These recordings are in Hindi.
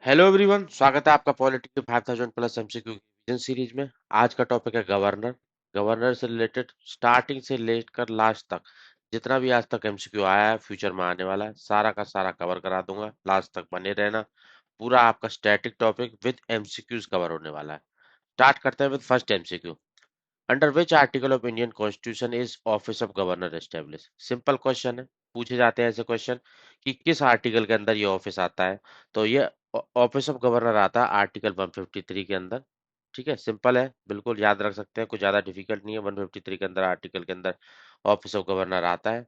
हेलो एवरीवन, स्वागत है आपका पॉलिटी के 5000 प्लस एमसीक्यू रिवीजन सीरीज में। आज का टॉपिक है गवर्नर। गवर्नर से रिलेटेड स्टार्टिंग से लेकर लास्ट तक जितना भी आज तक एमसीक्यू आया है, फ्यूचर में आने वाला है, सारा का सारा कवर करा दूंगा। लास्ट तक बने रहना। पूरा आपका static topic with MCQs cover होने वाला है। स्टार्ट करते हैं with first MCQ. Under which article of Indian constitution is office of governor establish. Simple question है, पूछे जाते हैं ऐसे क्वेश्चन कि किस आर्टिकल के अंदर ये ऑफिस आता है। तो ये ऑफिस ऑफ गवर्नर आता है आर्टिकल 153 के अंदर। ठीक है, सिंपल है, बिल्कुल याद रख सकते हैं, कुछ ज्यादा डिफिकल्ट नहीं है। 153 के अंदर आर्टिकल के अंदर ऑफिस ऑफ गवर्नर आता है।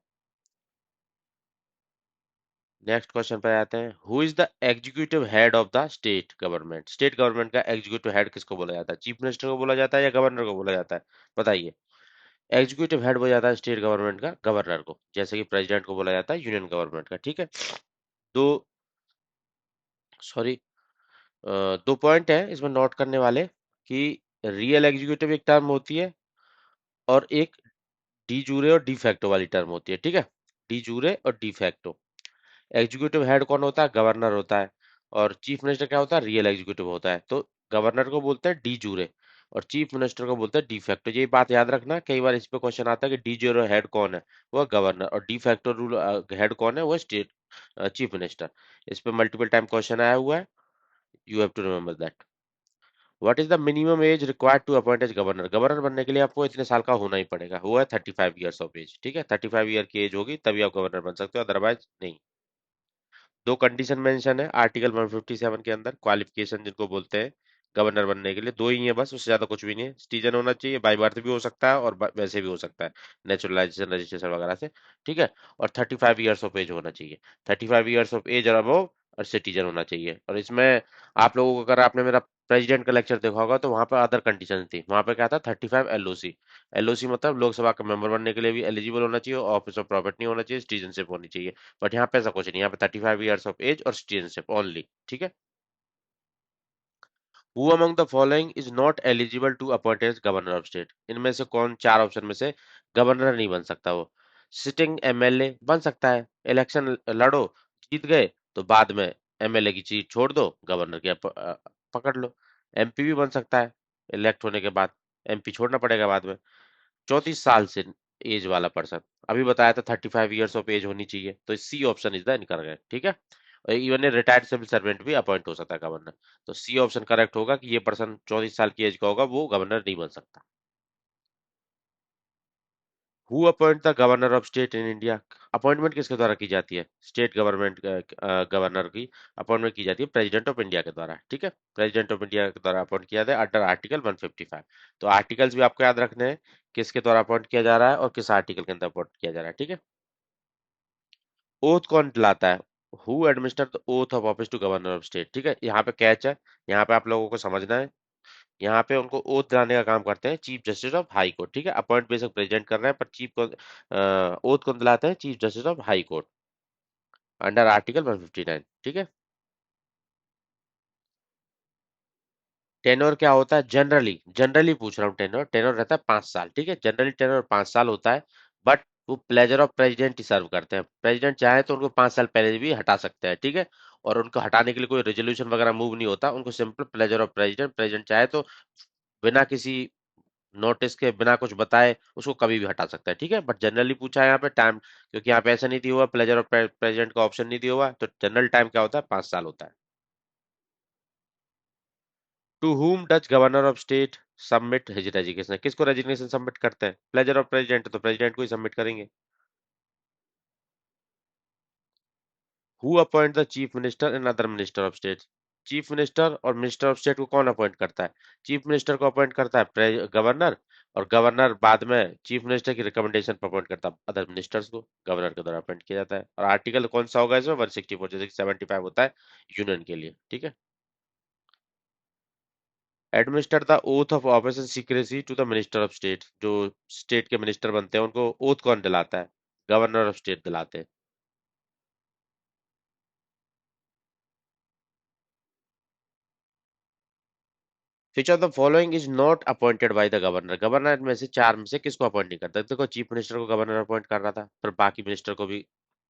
नेक्स्ट क्वेश्चन पे आते हैं। Who is the executive head of the state government. State government का एग्जीक्यूटिव हेड किसको बोला जाता है? चीफ मिनिस्टर को बोला जाता है या गवर्नर को बोला जाता है? बताइए। एग्जीक्यूटिव हेड बोला जाता है स्टेट गवर्नमेंट का गवर्नर को, जैसे कि प्रेसिडेंट को बोला जाता है यूनियन गवर्नमेंट का। ठीक है। दो सॉरी दो पॉइंट है इसमें नोट करने वाले कि रियल एग्जीक्यूटिव एक टर्म होती है और एक डी जूरे और डी फैक्टो वाली टर्म होती है। ठीक है, डी जूरे और डी फैक्टो। एग्जीक्यूटिव हेड कौन होता है? गवर्नर होता है। और चीफ मिनिस्टर क्या होता है? रियल एग्जीक्यूटिव होता है। तो गवर्नर को बोलते हैं डी जूरे और चीफ मिनिस्टर को बोलते हैं डी फैक्टो। ये बात याद रखना, कई बार इस पे क्वेश्चन आता है कि डी जूरे हेड कौन है? वो गवर्नर। और डी फैक्टो रूल हेड कौन है? वो स्टेट चीफ मिनिस्टर। इस पे मल्टीपल टाइम क्वेश्चन आया हुआ है। You have to remember that. What is the minimum age required to appoint as governor. Governor बनने के लिए आपको इतने साल का होना ही पड़ेगा, वो है 35 ईयर्स ऑफ एज। ठीक है, 35 ईयर की एज होगी तभी आप गवर्नर बन सकते हो, अदरवाइज नहीं। दो कंडीशन मेंशन है आर्टिकल 157 के अंदर, क्वालिफिकेशन जिनको बोलते हैं गवर्नर बनने के लिए। दो ही है बस, उससे ज्यादा कुछ भी नहीं है। सिटीजन होना चाहिए, बाई बर्थ भी हो सकता है और वैसे भी हो सकता है, नेचुरलाइजेशन रजिस्ट्रेशन वगैरह से। ठीक है। और 35 ईयर्स ऑफ एज होना चाहिए। 35 ईयर्स ऑफ एज और अबव, और सिटीजन होना चाहिए। और इसमें आप लोगों को, अगर आपने मेरा प्रेसिडेंट का लेक्चर देखा होगा तो वहां पर अदर कंडीशन थी। वहां पे क्या था? 35 एलओसी। एलओसी मतलब लोकसभा का मेंबर बनने के लिए भी एलिजिबल होना चाहिए, ऑफिस ऑफ प्रॉपर्टी नहीं होना चाहिए, सिटीजनशिप होनी चाहिए। बट यहाँ पे ऐसा कुछ नहीं, यहाँ पे 35 ईयर्स ऑफ एज और सिटीजनशिप ओनली। ठीक है। Who among the following is not eligible to appoint as governor of state. इनमें से कौन चार ऑप्शन में से गवर्नर नहीं बन सकता? वो सिटिंग एमएलए बन सकता है, इलेक्शन लड़ो, जीत गए तो बाद में एमएलए की सीट छोड़ दो, गवर्नर की पकड़ लो। एमपी भी बन सकता है, इलेक्ट होने के बाद एमपी छोड़ना पड़ेगा बाद में। 34 साल से एज वाला पर्सन, अभी बताया था 35 ईयर्स ऑफ एज होनी चाहिए, तो C option is the incorrect. ठीक है। और even a retired civil servant भी अपॉइंट हो सकता है गवर्नर। तो सी ऑप्शन करेक्ट होगा कि ये पर्सन 34 साल की एज का होगा, वो गवर्नर नहीं बन सकता। Who appoint the governor of state in India. Appointment किसके द्वारा की जाती है? स्टेट गवर्नमेंट गवर्नर की अपॉइंटमेंट की जाती है प्रेसिडेंट ऑफ इंडिया के द्वारा। ठीक है, प्रेसिडेंट ऑफ इंडिया के द्वारा अपॉइंट किया जाता है अंडर आर्टिकल 155। तो आर्टिकल्स भी आपको याद रखने हैं, किसके द्वारा अपॉइंट किया जा रहा है और किस आर्टिकल के अंदर अपॉइंट किया जा रहा है। ठीक है। ओथ कौन दिलाता है? Who administer the oath of office to governor of state. ठीक है, यहाँ पे कैच है, यहाँ पे आप लोगों को समझना है। यहाँ पे उनको ओथ दिलाने का काम करते हैं chief justice of high court. ठीक है, अपॉइंट बेसिक प्रेसिडेंट कर रहे हैं, पर चीफ को ओथ कौन दिलाते हैं? Chief justice of high court under article 159। ठीक है। टेनोर क्या होता है? जनरली जनरली पूछ रहा हूँ, टेनोर टेनोर रहता है 5 साल। ठीक है, जनरली टेनोर 5 साल होता है। बट वो प्लेजर ऑफ प्रेसिडेंट ही सर्व करते हैं। प्रेसिडेंट चाहे तो उनको 5 साल पहले भी हटा सकते हैं। ठीक है। और उनको हटाने के लिए कोई रेजोल्यूशन वगैरह मूव नहीं होता, उनको simple pleasure of president, president चाहे तो बिना किसी नोटिस के, बिना कुछ बताए उसको कभी भी हटा सकता है। ठीक है। बट जनरली पूछा है यहाँ पे टाइम, क्योंकि यहाँ पे ऐसा नहीं दिया हुआ, प्लेजर ऑफ प्रेसिडेंट का ऑप्शन नहीं दिया हुआ, तो जनरल टाइम क्या होता है? 5 साल होता है। To whom does governor of state submit his resignation. किसको रेजिग्नेशन सबमिट करते हैं? प्लेजर ऑफ प्रेसिडेंट, तो प्रेसिडेंट को ही सबमिट करेंगे। Who appoint the chief minister and other minister of state. Chief minister और मिनिस्टर ऑफ स्टेट को कौन अपॉइंट करता है? चीफ मिनिस्टर को अपॉइंट करता है गवर्नर, और गवर्नर बाद में चीफ मिनिस्टर की रिकमेंडेशन पर अपॉइंट करता है अदर मिनिस्टर्स को, गवर्नर के द्वारा अपॉइंट किया जाता है। और आर्टिकल कौन सा होगा इसमें? 164, जैसे कि 75 होता है यूनियन के लिए। ठीक है। Administer the oath of office and secrecy to the minister of state. जो स्टेट के मिनिस्टर बनते हैं उनको ओथ कौन दिलाता है? गवर्नर ऑफ स्टेट दिलाते हैं। विच of the following is not appointed by the governor. Governor में से चार में से किसको अपॉइंट नहीं करता? देखो, चीफ मिनिस्टर को गवर्नर अपॉइंट कर रहा था, पर बाकी मिनिस्टर को भी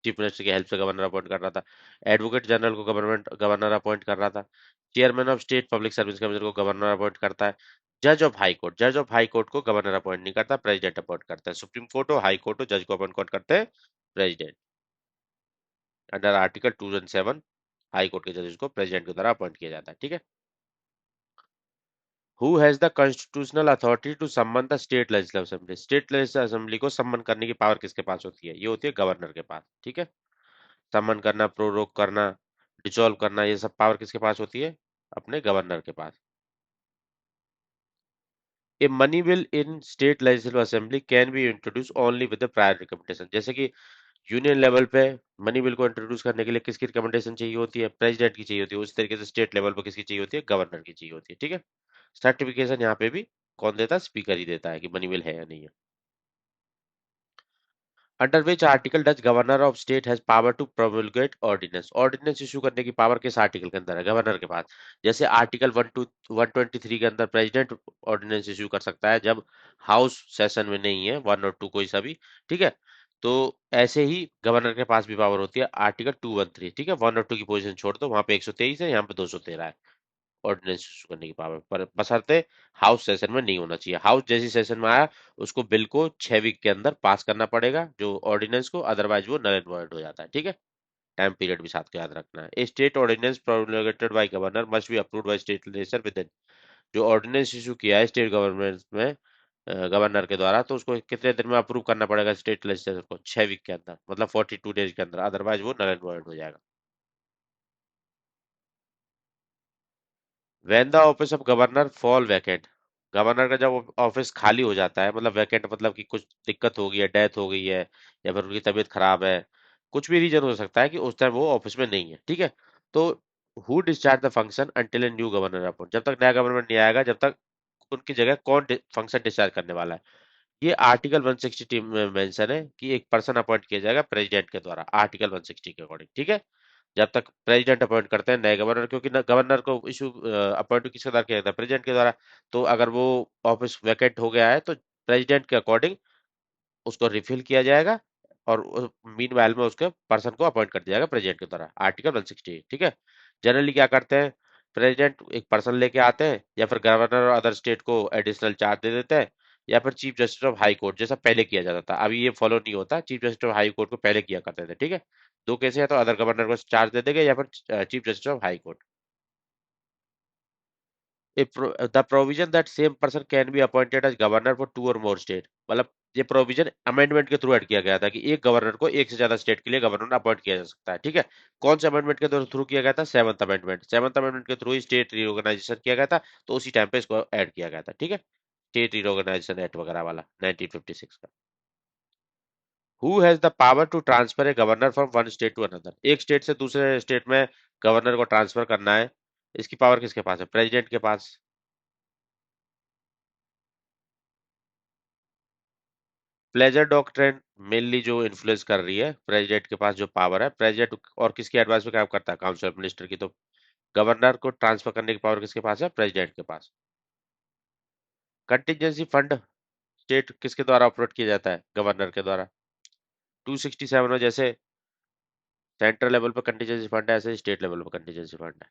चीफ मिनिस्टर की हेल्प से गवर्नर अपॉइंट कर रहा था। एडवोकेट जनरल को गवर्नर अपॉइंट कर रहा था। Chairman of state public service commission को गवर्नर अपॉइंट करता है। जज ऑफ हाई कोर्ट को गवर्नर अपॉइंट नहीं करता, प्रेसिडेंट अपॉइंट करता है। सुप्रीम कोर्ट हो, हाई कोर्ट हो, जज को अपॉइंट कौन करते हैं? President. Under article 207 high court के जजेस को प्रेसिडेंट के द्वारा अपॉइंट किया जाता है, ठीक है। Who has the constitutional authority to summon the state legislative assembly? State legislative assembly को सम्मन करने की पावर किसके पास होती है? ये होती है गवर्नर के पास, ठीक है। समन करना, प्रोरोग करना, डिसॉल्व करना, ये सब पावर किसके पास होती है? अपने गवर्नर के पास। A money bill in state legislative assembly can be introduce only with the prior recommendation. जैसे कि यूनियन लेवल पे मनी बिल को इंट्रोड्यूस करने के लिए किसकी रिकमेंडेशन चाहिए होती है? प्रेसिडेंट की चाहिए होती है। उस तरीके से स्टेट लेवल पर किसकी चाहिए होती है? गवर्नर की चाहिए होती है, ठीक है। सर्टिफिकेशन यहाँ पे भी कौन देता है? स्पीकर ही देता है कि मनी बिल है या नहीं है। Under which article does governor of state has power to promulgate ordinance? Ordinance issue करने की पावर किस आर्टिकल के अंदर है? गवर्नर के पास। जैसे आर्टिकल 123 के अंदर प्रेसिडेंट ऑर्डिनेंस इशू कर सकता है जब हाउस सेशन में नहीं है, 1 और 2 कोई सा भी, ठीक है। तो ऐसे ही गवर्नर के पास भी पावर होती है, आर्टिकल 213, ठीक है। 1 और 2 की पोजीशन छोड़ दो, वहां पे 123 है, यहाँ पे 213 है ऑर्डिनेंस इशू करने की पावर, पर बशर्ते हाउस सेशन में नहीं होना चाहिए। हाउस जैसी सेशन में आया, उसको बिल को 6 वीक के अंदर पास करना पड़ेगा जो ऑर्डिनेंस को, अदरवाइज वो नल एंड वॉइड हो जाता है, ठीक है। टाइम पीरियड भी साथ को याद रखना है। A state ordinance promulgated by governor must be approved by state legislature within. जो ऑर्डिनेंस इशू किया है स्टेट गवर्नमेंट में गवर्नर के द्वारा, तो उसको कितने दिन में अप्रूव करना पड़ेगा स्टेट लेजिस्लेचर को? 6 वीक के अंदर, मतलब 42 डेज के अंदर, अदरवाइज वो नल एंड वॉइड हो जाएगा। When the office of governor fall vacant. Governor का जब ऑफिस खाली हो जाता है, मतलब वैकेंट मतलब कि कुछ दिक्कत हो गई है, डेथ हो गई है, या फिर उनकी तबीयत खराब है, कुछ भी रीजन हो सकता है कि उस टाइम वो ऑफिस में नहीं है, ठीक है। तो who discharge the function until a new governor appoint? जब तक नया गवर्नमेंट नहीं आएगा, जब तक उनकी जगह कौन फंक्शन डिस्चार्ज करने वाला है? ये आर्टिकल 160 में मेंशन है कि एक पर्सन अपॉइंट किया जाएगा प्रेसिडेंट के द्वारा, आर्टिकल 160 के अकॉर्डिंग, ठीक है। जब तक प्रेसिडेंट अपॉइंट करते हैं नए गवर्नर, क्योंकि गवर्नर को इशू अपॉइंट किसके द्वारा किया जाता है? प्रेसिडेंट के द्वारा। तो अगर वो ऑफिस वैकेंट हो गया है, तो प्रेसिडेंट के अकॉर्डिंग उसको रिफिल किया जाएगा, और मीन वाइल में उसके पर्सन को अपॉइंट कर दिया जाएगा प्रेसिडेंट के द्वारा, आर्टिकल 160, ठीक है। जनरली क्या करते हैं? प्रेसिडेंट एक पर्सन लेके आते हैं, या फिर गवर्नर और अदर स्टेट को एडिशनल चार्ज दे देते हैं, या फिर chief justice of high court, जैसा पहले किया जाता था। अभी ये फॉलो नहीं होता, chief justice of high court को पहले किया करते थे, ठीक है। दो केसेस है तो अदर गवर्नर को चार्ज दे देंगे, या फिर chief justice of high court. The provision that same person can be appointed as governor for 2 और मोर स्टेट। मतलब ये प्रोविजन अमेंडमेंट के थ्रू ऐड किया गया था कि एक गवर्नर को एक से ज्यादा स्टेट के लिए गवर्नर अपॉइंट किया जा सकता है, ठीक है। कौन से अमेंडमेंट के थ्रू किया गया था? सेवंथ अमेंडमेंट के थ्रू ही स्टेट रीऑर्गेनाइजेशन किया गया था, तो उसी टाइम पे इसको ऐड किया गया था, ठीक है। स्टेट रीऑर्गेनाइजेशन एक्ट वगैरह वाला 1956 का। Who has the power to transfer a governor from one state to another? एक स्टेट से दूसरे स्टेट में गवर्नर को ट्रांसफर करना है, इसकी पावर किसके पास है? प्रेसिडेंट के पास। प्लेजर डॉक्ट्रिन मेनली जो इन्फ्लुएंस कर रही है, प्रेसिडेंट के पास जो पावर है, प्रेसिडेंट और किसकी एडवाइस पे काम करता है? काउंसिल ऑफ मिनिस्टर की। तो गवर्नर को ट्रांसफर करने की पावर किसके पास है? प्रेसिडेंट के पास। कंटिजेंसी फंड स्टेट किसके द्वारा ऑपरेट किया जाता है? गवर्नर के द्वारा। 267 में जैसे सेंट्रल लेवल पर कंटिजेंसी फंड है, ऐसे स्टेट लेवल पर कंटिजेंसी फंड है।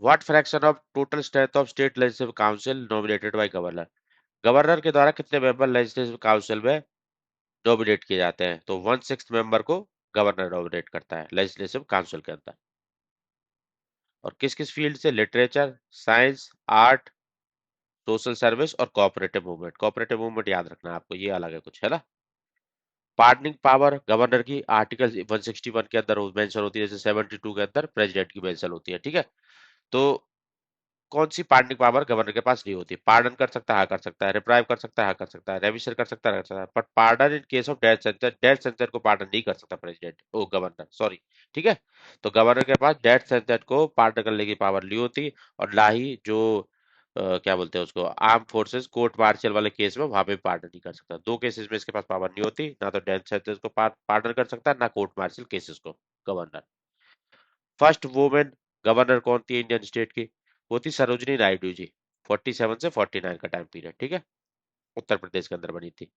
What fraction of total strength of state legislative council nominated by governor? Governor के द्वारा कितने मेंबर लेजिस्लेटिव काउंसिल में नॉमिनेट किए जाते हैं? तो 1/6 मेंबर को गवर्नर नॉमिनेट करता है लेजिस्लेटिव काउंसिल के अंदर। और किस किस फील्ड से? Literature, science, art, social service और कोऑपरेटिव मूवमेंट। कोऑपरेटिव मूवमेंट याद रखना है आपको, ये अलग है कुछ, है ना। पार्डनिंग पावर गवर्नर की आर्टिकल 161 के अंदर मेंशन होती है, जैसे 72 के अंदर प्रेसिडेंट की मेंशन होती है, ठीक है। तो कौन सी पार्डनिंग पावर गवर्नर के पास नहीं होती? पार्डन कर सकता है, हाँ कर सकता है। रिप्राइव कर सकता है, हाँ कर सकता है। रेविशन कर सकता है, कर सकता है। But pardon in case of death sentence को पार्डन नहीं कर सकता प्रेसिडेंट, ओ गवर्नर, सॉरी, ठीक है। तो गवर्नर के पास डेथ सेंटेंस को पार्डन करने की पावर नहीं होती, और ना ही जो क्या बोलते हैं उसको, आर्म फोर्सेस कोर्ट मार्शल वाले केस में वहां पे पार्डन नहीं कर सकता। दो केसेस में इसके पास पावर नहीं होती, ना तो डेथ सेंटेंस को पार्डन कर सकता है, ना कोर्ट मार्शल केसेस को गवर्नर। फर्स्ट वुमेन गवर्नर कौन थी इंडियन स्टेट की? वो थी सरोजनी नायडू जी। 47 से 49 का टाइम पीरियड, ठीक है। उत्तर प्रदेश के अंदर बनी थी।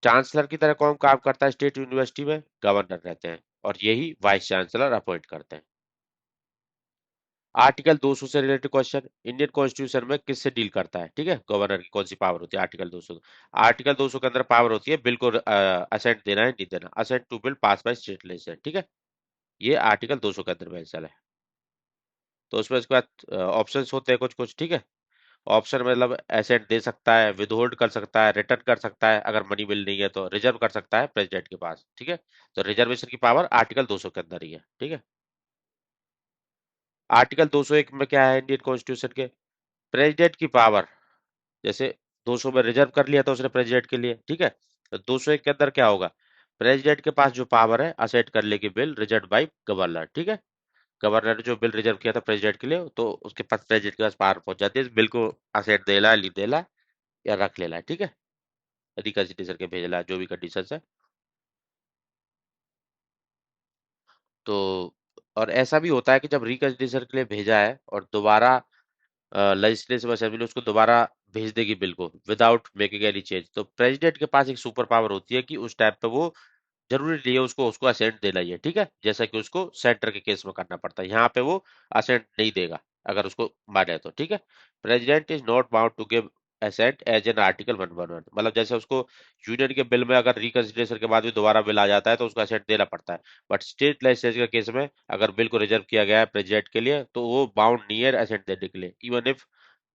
चांसलर की तरह कौन काम करता है स्टेट यूनिवर्सिटी में? गवर्नर रहते हैं, और यही वाइस चांसलर अपॉइंट करते हैं। आर्टिकल 200 से रिलेटेड क्वेश्चन, इंडियन कॉन्स्टिट्यूशन में किससे डील करता है? ठीक है, गवर्नर की कौन सी पावर होती है? आर्टिकल 200। आर्टिकल 200 के अंदर पावर होती है बिल को असेंट देना है नहीं देना, assent to bill pass by state legislature. ठीक है, ये आर्टिकल 200 के अंदर मेंशन है। तो उसमें उसके बाद ऑप्शंस होते हैं कुछ कुछ। ठीक है, ऑप्शन मतलब एसेट दे सकता है, विदहोल्ड कर सकता है, रिटर्न कर सकता है, अगर मनी बिल नहीं है तो रिजर्व कर सकता है प्रेसिडेंट के पास। ठीक है, तो रिजर्वेशन की पावर आर्टिकल 200 के अंदर ही है। ठीक है, आर्टिकल 201 में क्या है इंडियन कॉन्स्टिट्यूशन के? प्रेसिडेंट की पावर, जैसे 200 में रिजर्व कर लिया था उसने प्रेसिडेंट के लिए। ठीक है, तो 201 के अंदर क्या होगा? प्रेसिडेंट के पास जो पावर है असेट करने की बिल रिजर्व बाय गवर्नर। ठीक है, गवर्नर ने जो बिल रिजर्व किया था प्रेसिडेंट के लिए, तो उसके पास प्रेसिडेंट के पास पावर पहुंच जाती है इस बिल को असेट देला ली देला या रख लेला है। ठीक है, रिकंसिडरेशन के भेजला, जो भी कंडीशन है। तो और ऐसा भी होता है कि जब रिकंसिडरेशन के लिए भेजा है और दोबारा लेजिस्लेटिव असेंबली उसको दोबारा भेज देगी बिल को विदाउट मेकिंग एनी चेंज, तो प्रेसिडेंट के पास एक सुपर पावर होती है कि उस टाइम पे वो जरूरी नहीं है उसको उसको असेंट देना ही है। ठीक है, जैसा कि उसको सेंटर के केस में करना पड़ता है, यहाँ पे वो असेंट नहीं देगा अगर उसको माने तो। ठीक है, president is not bound to give assent as an article 111, मतलब जैसे उसको यूनियन के बिल में अगर रिकंसिडरेशन के बाद भी दोबारा बिल आ जाता है तो उसको असेंट देना पड़ता है। बट स्टेट लेजिस्लेचर के केस में अगर बिल को रिजर्व किया गया है प्रेसिडेंट के लिए तो वो बाउंड नहीं है असेंट देने के लिए, इवन इफ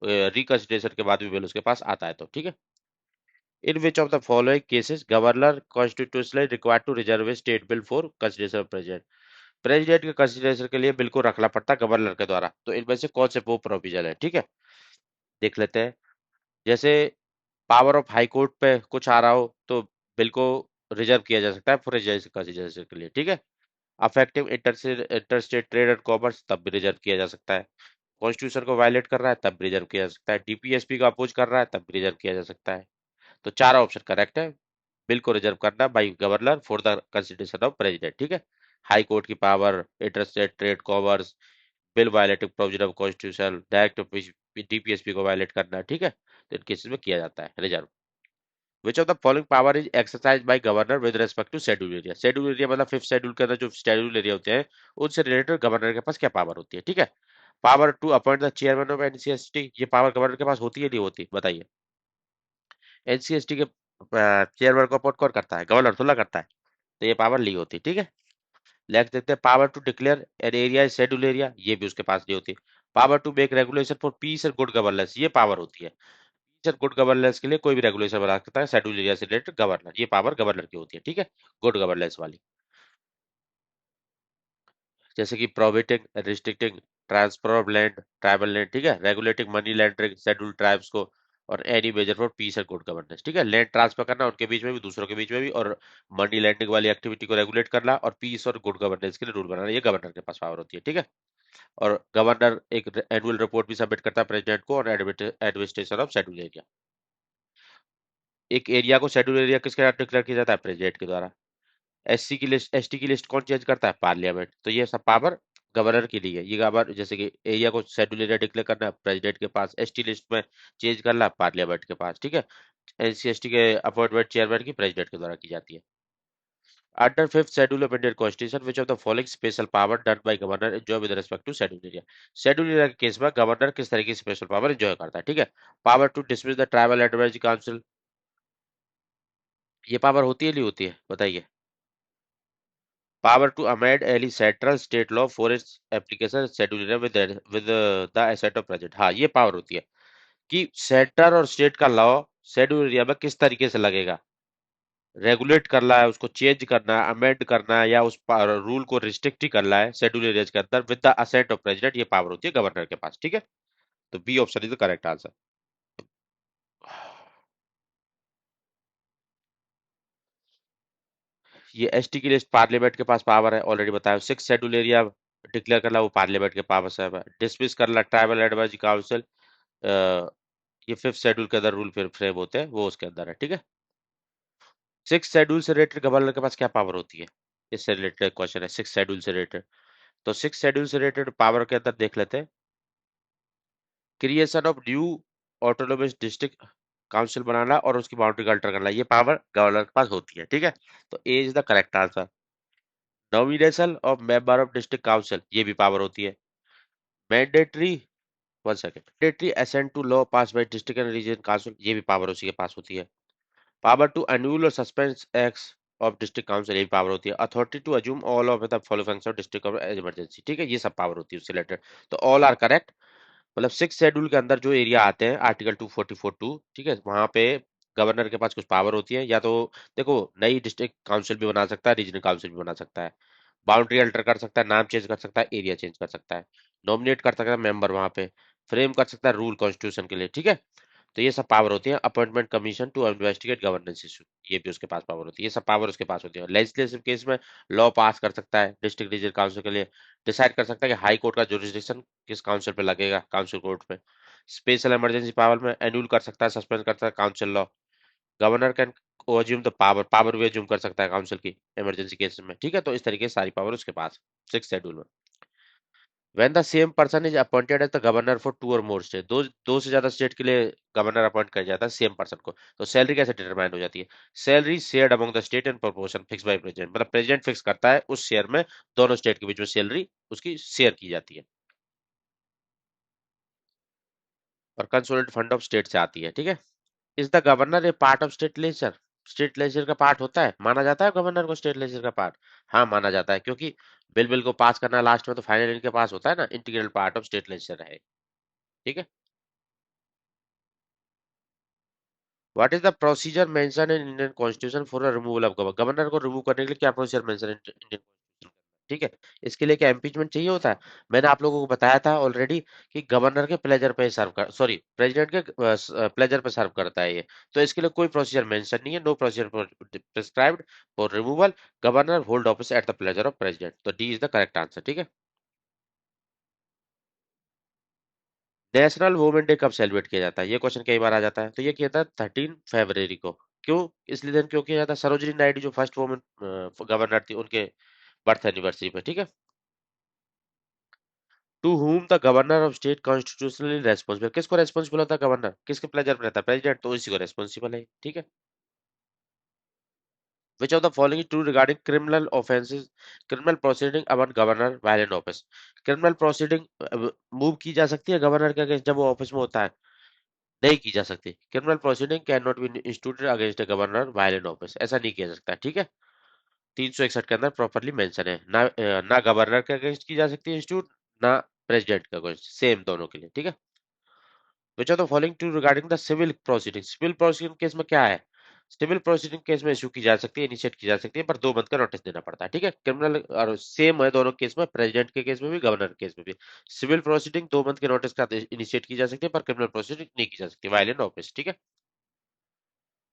रिकंसिडरेशन के बाद भी बिल उसके पास आता है तो। ठीक है, In which of the following cases governor constitutionally required to reserve a state bill for consideration of president? President के कंसिडरेशन के लिए बिल को रखना पड़ता है गवर्नर के द्वारा, तो इनमें से कौन से वो प्रोविजन है? ठीक है, देख लेते हैं। जैसे पावर ऑफ हाई कोर्ट पे कुछ आ रहा हो तो बिल को रिजर्व किया जा सकता है प्रेसिडेंट कंसिडरेशन के लिए। ठीक है, affective interstate trade and commerce तब भी रिजर्व किया जा सकता है। कॉन्स्टिट्यूशन को वायलेट कर रहा है तब भी रिजर्व किया जा सकता है। डीपीएसपी का अपोज कर रहा है तब भी रिजर्व किया जा सकता है। तो चार ऑप्शन करेक्ट है। बिल को रिजर्व करना by governor for the consideration of president. ठीक है, हाई कोर्ट की power, interstate trade commerce, bill violating provision of constitution, direct DPSP को वायलेट करना। ठीक है, तो इन केसेस में किया जाता है reserve. Which of the following power is exercise by governor with respect to schedule area? Schedule area मतलब फिफ्थ शेड्यूल के अंदर जो शेड्यूल एरिया होते हैं उनसे रिलेटेड गवर्नर के पास क्या पावर होती है? ठीक है, power to appoint the chairman of NCST, ये पावर गवर्नर के पास होती है नहीं होती? बताइए। एनसीएसटी के चेयरमैन को अपॉइंट कौन करता है? गवर्नर थोड़ा करता है, तो ये पावर ली होती। ठीक है, नेक्स्ट देखते हैं power to declare an area schedule area, ये भी उसके पास नहीं होती। Power to make regulation for peace and good governance, ये पावर होती है। पीस एंड गुड गवर्नेंस के लिए कोई भी रेगुलेशन बना सकता है शेड्यूल एरिया से रिलेटेड गवर्नर, ये पावर गवर्नर की होती है। ठीक है, गुड गवर्नेंस वाली, जैसे कि prohibiting restricting transfer of land tribal land. ठीक है, regulating money laundering schedule tribes को, और any measure for peace and good governance. ठीक है, लैंड ट्रांसफर करना उनके बीच में भी दूसरों के बीच में भी, और मनी लैंडिंग वाली एक्टिविटी को रेगुलेट करना, और पीस और गुड गवर्नेंस के लिए रूल बनाना, ये गवर्नर के पास पावर होती है। ठीक है, और गवर्नर एक एनुअल रिपोर्ट भी सबमिट करता है प्रेसिडेंट को on administration of schedule area. एक एरिया को शेड्यूल एरिया किसके द्वारा डिक्लेयर किया जाता है? प्रेसिडेंट के द्वारा। एससी की लिस्ट एसटी की लिस्ट कौन चेंज करता है? पार्लियामेंट। तो ये सब पावर गवर्नर की ली है। ये पावर जैसे कि एरिया को शेड्यूल एरिया डिक्लेयर करना है प्रेसिडेंट के पास, एसटी लिस्ट में चेंज करना है पार्लियामेंट के पास। ठीक है, एससी एसटी के अपॉइंटमेंट चेयरमैन की प्रेसिडेंट के द्वारा की जाती है। Under fifth schedule of Indian constitution which of the following special power done by governor enjoy with respect to schedule area? Schedule area के केस में गवर्नर किस तरह की स्पेशल पावर एंजॉय करता है? ठीक है, power to dismiss the tribal advisory council, ये पावर होती है नहीं होती है? बताइए। Power to amend any central state law for its application schedule area with the assent of president, हाँ ये पावर होती है कि सेंटर और स्टेट का लॉ शेड्यूल एरिया में किस तरीके से लगेगा, रेगुलेट करना है, उसको चेंज करना है, अमेंड करना है, या उस रूल को रिस्ट्रिक्ट ही करना है शेड्यूल एरिया के अंदर with the assent of president, ये पावर होती है गवर्नर के पास। ठीक है, तो B option is the correct answer. ये एसटी की लिस्ट पार्लियामेंट के पास पावर है, ऑलरेडी बताया। सिक्स शेड्यूल एरिया डिक्लेयर करना वो पार्लियामेंट के पास है। डिसमिस करना ट्राइबल एडवाइजरी काउंसिल, ये फिफ्थ शेड्यूल के अंदर रूल फिर फ्रेम होते हैं, वो उसके अंदर है। ठीक है, सिक्स शेड्यूल से रिलेटेड गवर्नर के पास क्या पावर होती है? इससे रिलेटेड क्वेश्चन है सिक्स शेड्यूल से रिलेटेड। तो सिक्स शेड्यूल से रिलेटेड पावर के अंदर देख लेते हैं। Creation of new autonomous district council बनाना और उसकी बाउंड्री का अल्टर करना, ये पावर गवर्नर के पास होती है, ठीक है। तो A is the correct answer. Nomination of member of district council, ये भी पावर होती है। Mandatory, one second, mandatory assent to law pass by district and region council, ये भी पावर उसी के पास होती है। पावर टू अन्यूल और suspend acts of district council, ये भी पावर होती है। Authority to assume all of the following function of district of emergency, ठीक है, ये सब पावर होती है उससे रिलेटेड। तो ऑल आर करेक्ट। मतलब सिक्स शेड्यूल के अंदर जो एरिया आते हैं आर्टिकल 244(2), ठीक है, वहां पे गवर्नर के पास कुछ पावर होती है, या तो देखो नई डिस्ट्रिक्ट काउंसिल भी बना सकता है, रीजनल काउंसिल भी बना सकता है, बाउंड्री अल्टर कर सकता है, नाम चेंज कर सकता है, एरिया चेंज कर सकता है, नॉमिनेट कर सकता है मेंबर वहां पे, फ्रेम कर सकता है रूल कॉन्स्टिट्यूशन के लिए, ठीक है। तो ये सब पावर होती है। Appointment commission to investigate governance issue, ये भी उसके पास पावर होती है, ये सब पावर उसके पास होती है। लेजिस्लेटिव केस में लॉ पास कर सकता है डिस्ट्रिक्ट रीजनल काउंसिल के लिए, डिसाइड कर सकता है कि हाई कोर्ट का जुरिस्डिक्शन किस काउंसिल पे लगेगा, काउंसिल कोर्ट पे। स्पेशल इमरजेंसी पावर में एन्यूल कर सकता है, सस्पेंड कर सकता है council law. Governor can assume the power, power भी अज्यूम कर सकता है काउंसिल की इमरजेंसी केस में, ठीक है। तो इस तरीके से सारी पावर उसके पास सिक्स शेड्यूल में। When the same person is appointed as the governor for two or more state, दो से ज्यादा स्टेट के लिए गवर्नर अपॉइंट कर जाता है सेम पर्सन को, तो सैलरी कैसे डिटरमाइन हो जाती है? Salary shared among the state and proportion fix by president, मतलब प्रेसिडेंट फिक्स करता है उस शेयर में, दोनों स्टेट के बीच में सैलरी उसकी शेयर की जाती है, और कंसोलिडेटेड फंड ऑफ स्टेट से आती है, ठीक है। Is the governor A part of state legislature, state legislature का पार्ट होता है, माना जाता है गवर्नर को स्टेट लेजिस्लेचर का पार्ट? हाँ माना जाता है, क्योंकि बिल को पास करना लास्ट में तो फाइनल इनके पास होता है ना, integral part of state legislature है, ठीक है। What is the procedure mention in Indian constitution for removal of governor, governor को रिमूव करने के लिए क्या प्रोसीजर मेंशन है इंडियन कॉन्स्टिट्यूशन, ठीक है। इसके लिए क्या इम्पीचमेंट चाहिए होता है? मैंने आप लोगों को बताया था ऑलरेडी कि गवर्नर के प्लेजर पे सर्व कर, सॉरी प्रेसिडेंट के प्लेजर पे सर्व करता है ये। तो इसके लिए कोई प्रोसीजर मेंशन नहीं है, no procedure prescribed for removal, governor hold office at the pleasure of president, तो D is the correct answer, ठीक है। नेशनल वुमेन डे कब सेलिब्रेट किया जाता है, ये क्वेश्चन कई बार आ जाता है। तो ये किया था 13 फरवरी को। क्यों, इसलिए दिन क्यों किया जाता है? सरोजिनी नायडू जो फर्स्ट वुमेन गवर्नर थी, उनके बर्थ एनिवर्सरी पे, ठीक है। To whom the governor of state constitutionally responsible, किसको रेस्पॉन्सिबल होता है गवर्नर, किसके प्लेजर में रहता है? प्रेसिडेंट, तो इसी को रेस्पॉन्सिबल है, ठीक है। Which of the following true regarding criminal offences, criminal proceeding Aman governor while in office, criminal proceeding move की जा सकती है गवर्नर के अगेंस्ट जब वो ऑफिस में होता है? नहीं की जा सकती। Criminal proceeding can not be instituted against a governor while in office, ऐसा नहीं किया जा सकता, ठीक है। 361 के अंदर प्रॉपरली मेंशन है ना, ना गवर्नर के अगेंस्ट की जा सकती है इंस्टीट्यूट, ना प्रेसिडेंट के अगेंस्ट, सेम दोनों के लिए, ठीक है। Which of the following to regarding the civil proceeding, civil proceeding case में क्या है? सिविल प्रोसीडिंग केस में इशू की जा सकती है, इनिशिएट की जा सकती है, पर 2 मंथ का नोटिस देना पड़ता है, ठीक है। क्रिमिनल और सेम है दोनों केस में, प्रेसिडेंट के केस में भी गवर्नर के केस में भी। सिविल प्रोसीडिंग 2 मंथ के नोटिस का इनिशिएट की जा सकती है, पर क्रिमिनल प्रोसीडिंग नहीं की जा सकती वायलेंट ऑफिस, ठीक है।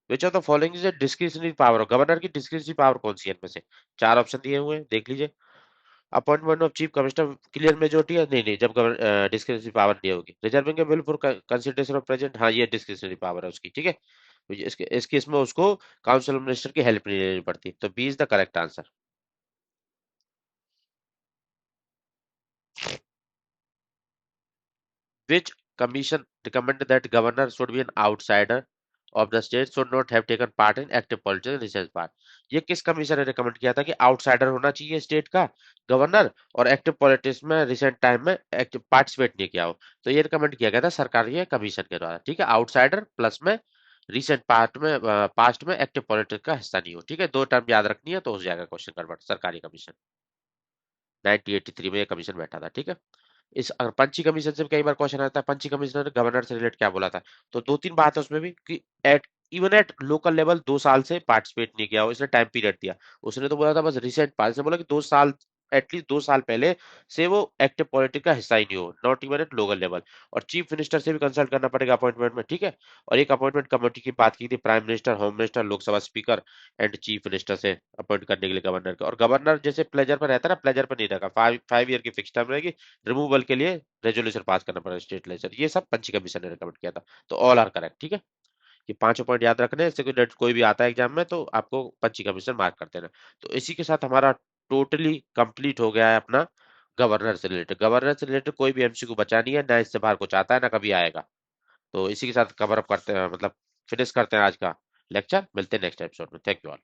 Which of the following is a discretionary power, governor की डिस्क्रिशनरी पावर कौन सी है इनमें से? चार ऑप्शन दिए हुए हैं, देख लीजिए। Appointment of chief commissioner, clear majority है, नहीं नहीं, जब डिस्क्रिशनरी पावर नहीं होगी। Reserving A bill for consideration of president, हाँ ये डिस्क्रिशनरी पावर है उसकी, ठीक है। तो इस केस में उसको काउंसिल ऑफ मिनिस्टर की हेल्प नहीं लेनी पड़ती, तो B is the correct answer. Which commission recommended that governor should be an outsider of the state, should not have taken part in active politics and research part? ये किस कमीशन ने रिकमेंड किया था कि आउटसाइडर होना चाहिए स्टेट का गवर्नर, और एक्टिव पॉलिटिक्स में रिसेंट टाइम में एक्टिव पार्टिसिपेट नहीं किया हो? तो ये रिकमेंड किया गया था सरकारी कमीशन के द्वारा, ठीक है। आउटसाइडर प्लस में रिसेंट पार्ट में पास्ट में एक्टिव पॉलिटिक्स का हिस्सा नहीं हो, ठीक है। दो टर्म याद रखनी है तो हो जाएगा क्वेश्चन कन्वर्ट, सरकारी कमीशन। 1983 में ये कमीशन बैठा था, ठीक है। इस पंची कमीशन से भी कई बार क्वेश्चन आता है, पंची कमिश्नर ने गवर्नर से रिलेट क्या बोला था? तो दो तीन बात है उसमें भी कि at even at local level 2 साल से पार्टिसिपेट नहीं किया हो, इसने टाइम पीरियड दिया। उसने तो बोला था बस रिसेंट पास, इसने बोला कि 2 साल, एटलीस्ट 2 साल पहले से वो एक्टिव पॉलिटिक्स का हिस्सा ही नहीं हो, not even at local level. और चीफ मिनिस्टर से भी कंसल्ट करना पड़ेगा अपॉइंटमेंट में, ठीक है। और एक अपॉइंटमेंट कमेटी की बात की थी, prime minister, home minister, Lok Sabha speaker and chief minister से अपॉइंट करने के लिए गवर्नर का। और गवर्नर जैसे प्लेजर पर रहता है ना, प्लेजर पर नहीं रहेगा, 5 ईयर की फिक्स टर्म रहेगी, रिमूवल के लिए रेजोल्यूशन पास करना पड़ेगा स्टेट लेजिस्लेचर, ये सब पंची कमीशन ने रिकमेंड किया था। तो ऑल आर करेक्ट, ठीक है। ये पांचों पॉइंट याद रखने हैं, इससे कोई भी आता है एग्जाम में तो आपको पंची कमीशन मार्क कर देना। तो इसी के साथ हमारा टोटली कंप्लीट हो गया है अपना गवर्नर से रिलेटेड। गवर्नर से रिलेटेड कोई भी एमसीक्यू बचा नहीं है, ना इससे बाहर कुछ आता है ना कभी आएगा। तो इसी के साथ कवर अप करते हैं, मतलब फिनिश करते हैं आज का लेक्चर। मिलते हैं नेक्स्ट एपिसोड में। Thank you all.